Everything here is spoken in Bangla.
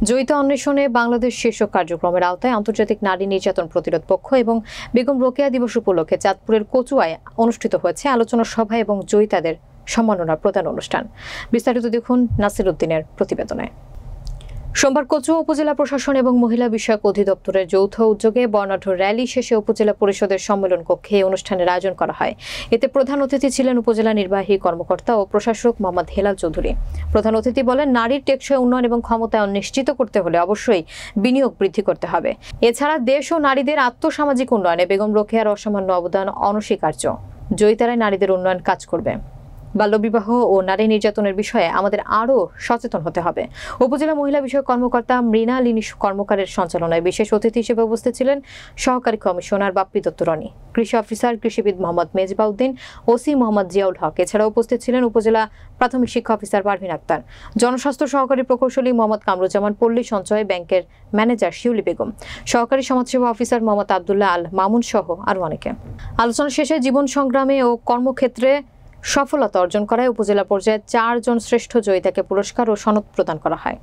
জয়িতা অন্বেষণে বাংলাদেশ শীর্ষক কার্যক্রমের আওতায় আন্তর্জাতিক নারী নির্যাতন প্রতিরোধ পক্ষ এবং বেগম রোকেয়া দিবস উপলক্ষে চাঁদপুরের কচুয়ায় অনুষ্ঠিত হয়েছে আলোচনা সভা এবং জয়িতাদের সম্মাননা প্রদান অনুষ্ঠান। বিস্তারিত দেখুন নাসির উদ্দিনের প্রতিবেদনে। সোমবার কচুয়া উপজেলা প্রশাসন এবং মহিলা বিষয়ক অধিদপ্তরের যৌথ উদ্যোগে বর্ণাঢ্য র্যালি শেষে উপজেলা পরিষদের সম্মেলন কক্ষে অনুষ্ঠানের আয়োজন করা হয়। এতে প্রধান অতিথি ছিলেন উপজেলা নির্বাহী কর্মকর্তা ও প্রশাসক মোহাম্মদ হেলাল চৌধুরী। প্রধান অতিথি বলেন, নারীর টেকসই উন্নয়ন এবং ক্ষমতায়ন নিশ্চিত করতে হলে অবশ্যই বিনিয়োগ বৃদ্ধি করতে হবে। এছাড়া দেশ ও নারীদের আত্মসামাজিক উন্নয়নে বেগম রোকেয়ার অসামান্য অবদান অনস্বীকার্য। জয়িতারাই নারীদের উন্নয়ন কাজ করবে। বাল্যবিবাহ ও নারী নির্যাতনের বিষয়ে আমাদের আরও সচেতন হতে হবে। উপজেলা মহিলা বিষয়ক কর্মকর্তা মৃণালিনী কর্মকারের সঞ্চালনায় বিশেষ অতিথি হিসেবে উপস্থিত ছিলেন সহকারী কমিশনার বাপ্পি দত্ত রনি, কৃষি অফিসার কৃষিবিদ মোহাম্মদ মেজবাউদ্দিন, ওসি মোহাম্মদ জিয়াউল হক। এছাড়াও উপস্থিত ছিলেন উপজেলা প্রাথমিক শিক্ষা অফিসার পারভিন আক্তার, জনস্বাস্থ্য সহকারী প্রকৌশলী মোহাম্মদ কামরুজ্জামান, পল্লী সঞ্চয় ব্যাংকের ম্যানেজার শিউলি বেগম, সহকারী সমাজসেবা অফিসার মোহাম্মদ আবদুল্লাহ আল মামুন সহ আরও অনেকে। আলোচনা শেষে জীবন সংগ্রামে ও কর্মক্ষেত্রে সফলতা অর্জন করায় উপজেলা পর্যায়ে 4 জন শ্রেষ্ঠ জয়িতাকে পুরস্কার ও সনদ প্রদান করা হয়।